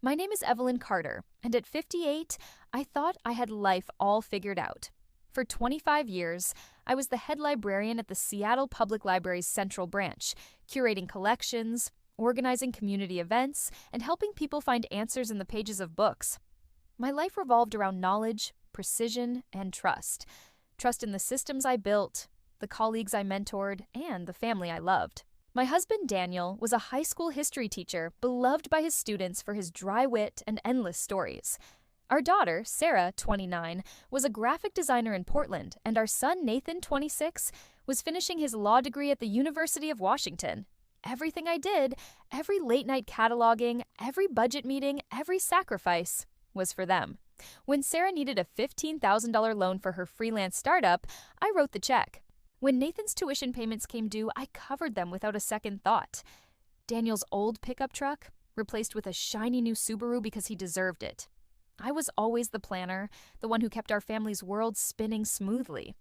My name is Evelyn Carter, and at 58, I thought I had life all figured out. For 25 years, I was the head librarian at the Seattle Public Library's Central Branch, curating collections, organizing community events, and helping people find answers in the pages of books. My life revolved around knowledge, precision, and trust. Trust in the systems I built, the colleagues I mentored, and the family I loved. My husband, Daniel, was a high school history teacher beloved by his students for his dry wit and endless stories. Our daughter, Sarah, 29, was a graphic designer in Portland, and our son, Nathan, 26, was finishing his law degree at the University of Washington. Everything I did, every late-night cataloging, every budget meeting, every sacrifice, was for them. When Sarah needed a $15,000 loan for her freelance startup, I wrote the check. When Nathan's tuition payments came due, I covered them without a second thought. Daniel's old pickup truck replaced with a shiny new Subaru because he deserved it. I was always the planner, the one who kept our family's world spinning smoothly.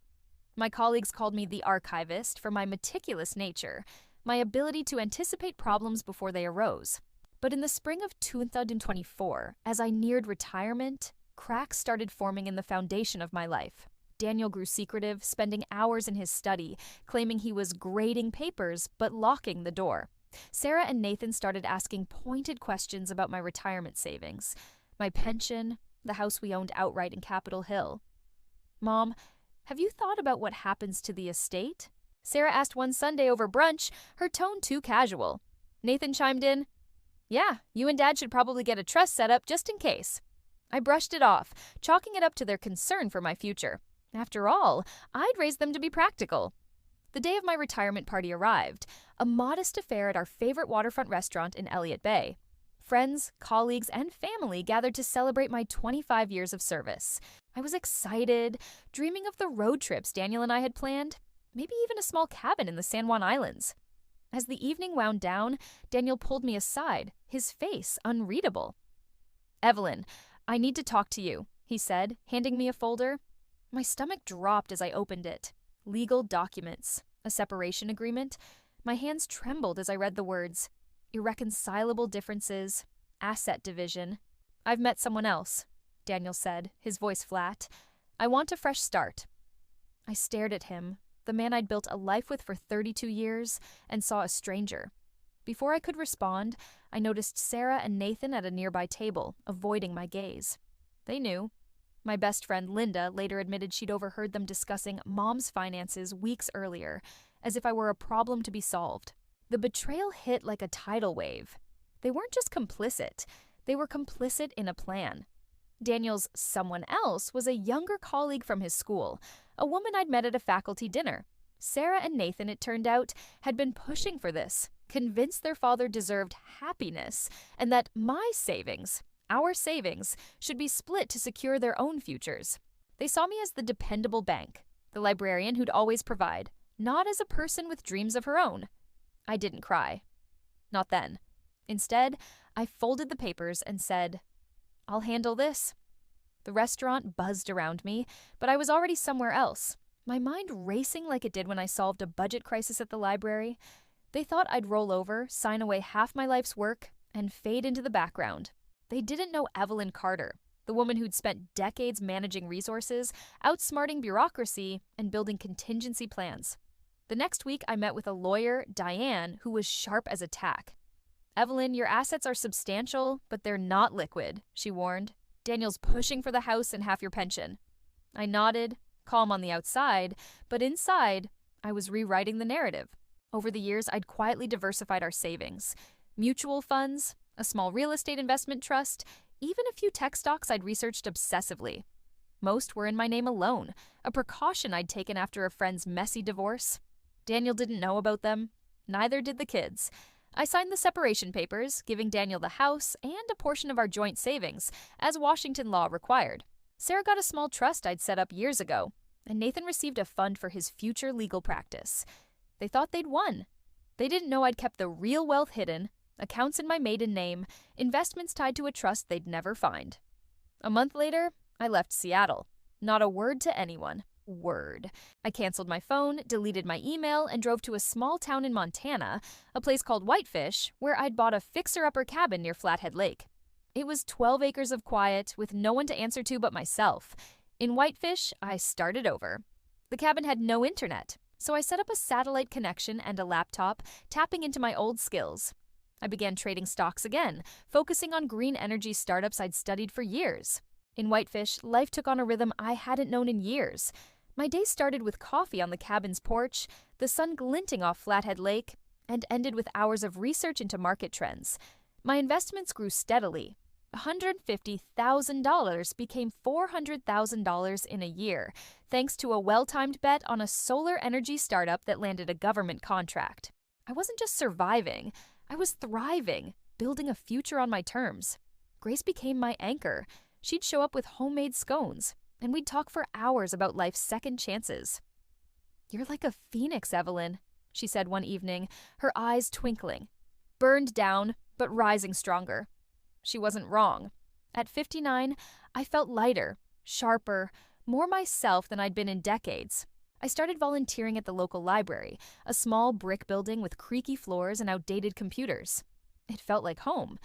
My colleagues called me the archivist for my meticulous nature, my ability to anticipate problems before they arose. But in the spring of 2024, as I neared retirement, cracks started forming in the foundation of my life. Daniel grew secretive, spending hours in his study, claiming he was grading papers but locking the door. Sarah and Nathan started asking pointed questions about my retirement savings, my pension, the house we owned outright in Capitol Hill. "Mom, have you thought about what happens to the estate?" Sarah asked one Sunday over brunch, her tone too casual. Nathan chimed in, "Yeah, you and Dad should probably get a trust set up just in case." I brushed it off, chalking it up to their concern for my future. After all, I'd raised them to be practical. The day of my retirement party arrived, a modest affair at our favorite waterfront restaurant in Elliott Bay. Friends, colleagues, and family gathered to celebrate my 25 years of service. I was excited, dreaming of the road trips Daniel and I had planned, maybe even a small cabin in the San Juan Islands. As the evening wound down, Daniel pulled me aside, his face unreadable. "Evelyn, I need to talk to you," he said, handing me a folder. My stomach dropped as I opened it. Legal documents, a separation agreement. My hands trembled as I read the words. Irreconcilable differences, asset division. "I've met someone else," Daniel said, his voice flat. "I want a fresh start." I stared at him, the man I'd built a life with for 32 years, and saw a stranger. Before I could respond, I noticed Sarah and Nathan at a nearby table, avoiding my gaze. They knew. My best friend Linda later admitted she'd overheard them discussing Mom's finances weeks earlier, as if I were a problem to be solved. The betrayal hit like a tidal wave. They weren't just complicit, they were complicit in a plan. Daniel's someone else was a younger colleague from his school, a woman I'd met at a faculty dinner. Sarah and Nathan, it turned out, had been pushing for this, convinced their father deserved happiness, and that my savings, our savings, should be split to secure their own futures. They saw me as the dependable bank, the librarian who'd always provide, not as a person with dreams of her own. I didn't cry. Not then. Instead, I folded the papers and said, "I'll handle this." The restaurant buzzed around me, but I was already somewhere else, my mind racing like it did when I solved a budget crisis at the library. They thought I'd roll over, sign away half my life's work, and fade into the background. They didn't know Evelyn Carter, the woman who'd spent decades managing resources, outsmarting bureaucracy, and building contingency plans. The next week, I met with a lawyer, Diane, who was sharp as a tack. "Evelyn, your assets are substantial, but they're not liquid," she warned. "Daniel's pushing for the house and half your pension." I nodded, calm on the outside, but inside, I was rewriting the narrative. Over the years, I'd quietly diversified our savings. Mutual funds, a small real estate investment trust, even a few tech stocks I'd researched obsessively. Most were in my name alone, a precaution I'd taken after a friend's messy divorce. Daniel didn't know about them. Neither did the kids. I signed the separation papers, giving Daniel the house and a portion of our joint savings, as Washington law required. Sarah got a small trust I'd set up years ago, and Nathan received a fund for his future legal practice. They thought they'd won. They didn't know I'd kept the real wealth hidden, accounts in my maiden name, investments tied to a trust they'd never find. A month later, I left Seattle. Not a word to anyone. Word. I canceled my phone, deleted my email, and drove to a small town in Montana, a place called Whitefish, where I'd bought a fixer-upper cabin near Flathead Lake. It was 12 acres of quiet with no one to answer to but myself. In Whitefish, I started over. The cabin had no internet, so I set up a satellite connection and a laptop, tapping into my old skills. I began trading stocks again, focusing on green energy startups I'd studied for years. In Whitefish, life took on a rhythm I hadn't known in years. My day started with coffee on the cabin's porch, the sun glinting off Flathead Lake, and ended with hours of research into market trends. My investments grew steadily. $150,000 became $400,000 in a year, thanks to a well-timed bet on a solar energy startup that landed a government contract. I wasn't just surviving, I was thriving, building a future on my terms. Grace became my anchor. She'd show up with homemade scones, and we'd talk for hours about life's second chances. "You're like a phoenix, Evelyn," she said one evening, her eyes twinkling. "Burned down, but rising stronger." She wasn't wrong. At 59, I felt lighter, sharper, more myself than I'd been in decades. I started volunteering at the local library, a small brick building with creaky floors and outdated computers. It felt like home.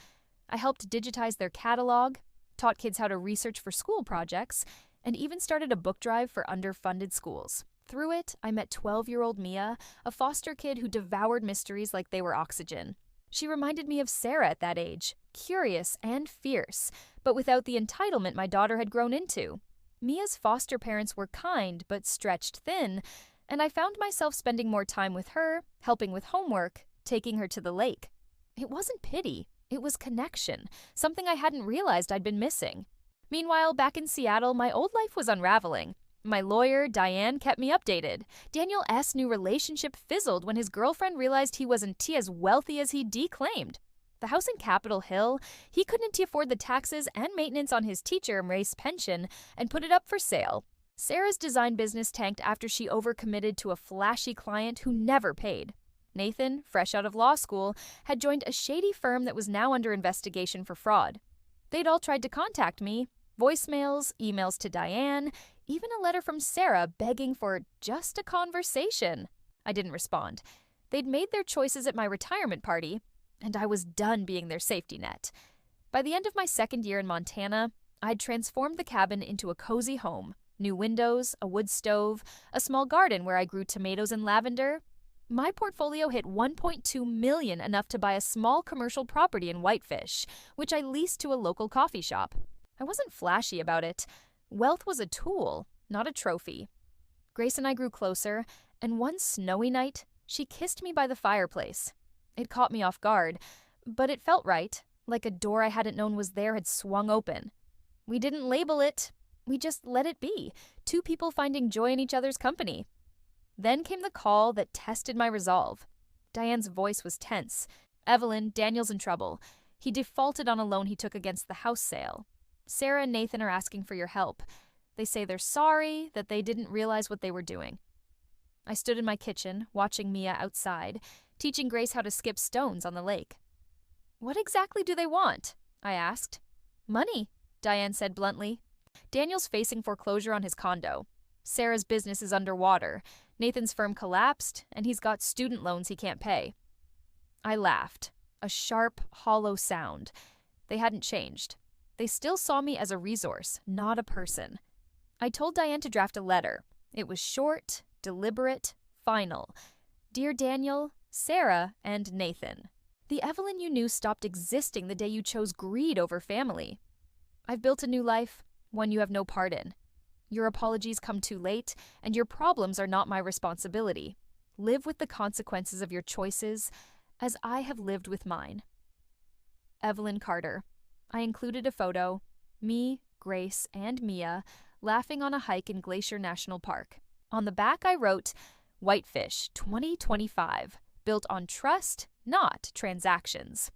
I helped digitize their catalog, taught kids how to research for school projects, and even started a book drive for underfunded schools. Through it, I met 12-year-old Mia, a foster kid who devoured mysteries like they were oxygen. She reminded me of Sarah at that age, curious and fierce, but without the entitlement my daughter had grown into. Mia's foster parents were kind but stretched thin, and I found myself spending more time with her, helping with homework, taking her to the lake. It wasn't pity, it was connection, something I hadn't realized I'd been missing. Meanwhile, back in Seattle, my old life was unraveling. My lawyer, Diane, kept me updated. Daniel S.'s new relationship fizzled when his girlfriend realized he wasn't as wealthy as he declaimed. The house in Capitol Hill, he couldn't afford the taxes and maintenance on his teacher Mace pension and put it up for sale. Sarah's design business tanked after she overcommitted to a flashy client who never paid. Nathan, fresh out of law school, had joined a shady firm that was now under investigation for fraud. They'd all tried to contact me. Voicemails, emails to Diane, even a letter from Sarah begging for just a conversation. I didn't respond. They'd made their choices at my retirement party, and I was done being their safety net. By the end of my second year in Montana, I'd transformed the cabin into a cozy home. New windows, a wood stove, a small garden where I grew tomatoes and lavender. My portfolio hit $1.2 million, enough to buy a small commercial property in Whitefish, which I leased to a local coffee shop. I wasn't flashy about it. Wealth was a tool, not a trophy. Grace and I grew closer, and one snowy night, she kissed me by the fireplace. It caught me off guard, but it felt right, like a door I hadn't known was there had swung open. We didn't label it, we just let it be, two people finding joy in each other's company. Then came the call that tested my resolve. Diane's voice was tense. "Evelyn, Daniel's in trouble. He defaulted on a loan he took against the house sale. Sarah and Nathan are asking for your help. They say they're sorry, that they didn't realize what they were doing." I stood in my kitchen, watching Mia outside, teaching Grace how to skip stones on the lake. "What exactly do they want?" I asked. "Money," Diane said bluntly. "Daniel's facing foreclosure on his condo. Sarah's business is underwater. Nathan's firm collapsed, and he's got student loans he can't pay." I laughed, a sharp, hollow sound. They hadn't changed. They still saw me as a resource, not a person. I told Diane to draft a letter. It was short, deliberate, final. "Dear Daniel, Sarah, and Nathan. The Evelyn you knew stopped existing the day you chose greed over family. I've built a new life, one you have no part in. Your apologies come too late, and your problems are not my responsibility. Live with the consequences of your choices, as I have lived with mine. Evelyn Carter." I included a photo, me, Grace, and Mia, laughing on a hike in Glacier National Park. On the back I wrote, "Whitefish 2025, built on trust, not transactions."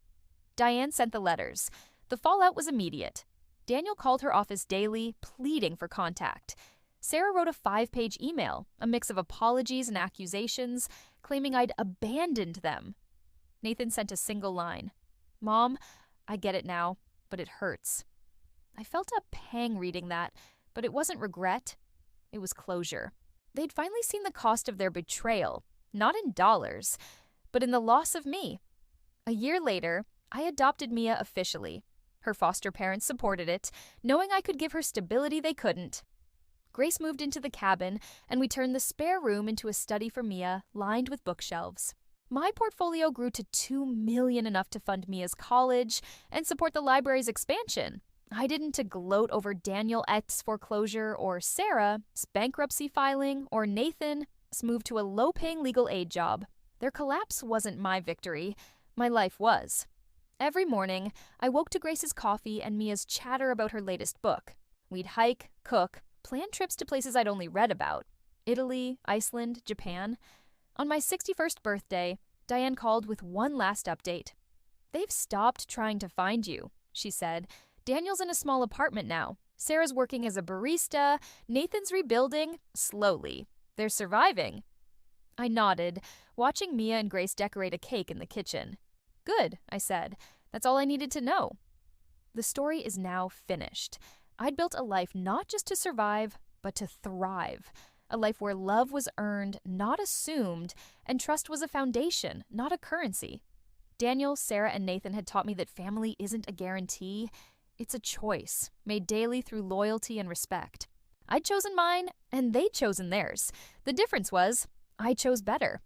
Diane sent the letters. The fallout was immediate. Daniel called her office daily, pleading for contact. Sarah wrote a 5-page email, a mix of apologies and accusations, claiming I'd abandoned them. Nathan sent a single line, "Mom, I get it now, but it hurts." I felt a pang reading that, but it wasn't regret. It was closure. They'd finally seen the cost of their betrayal, not in dollars, but in the loss of me. A year later, I adopted Mia officially. Her foster parents supported it, knowing I could give her stability they couldn't. Grace moved into the cabin, and we turned the spare room into a study for Mia, lined with bookshelves. My portfolio grew to $2 million, enough to fund Mia's college and support the library's expansion. I didn't to gloat over Daniel X's foreclosure or Sarah's bankruptcy filing or Nathan's move to a low-paying legal aid job. Their collapse wasn't my victory. My life was. Every morning, I woke to Grace's coffee and Mia's chatter about her latest book. We'd hike, cook, plan trips to places I'd only read about. Italy, Iceland, Japan. On my 61st birthday, Diane called with one last update. "They've stopped trying to find you," she said. "Daniel's in a small apartment now. Sarah's working as a barista. Nathan's rebuilding, slowly. They're surviving." I nodded, watching Mia and Grace decorate a cake in the kitchen. "Good," I said. "That's all I needed to know." The story is now finished. I'd built a life not just to survive, but to thrive. A life where love was earned, not assumed, and trust was a foundation, not a currency. Daniel, Sarah, and Nathan had taught me that family isn't a guarantee. It's a choice, made daily through loyalty and respect. I'd chosen mine, and they'd chosen theirs. The difference was, I chose better.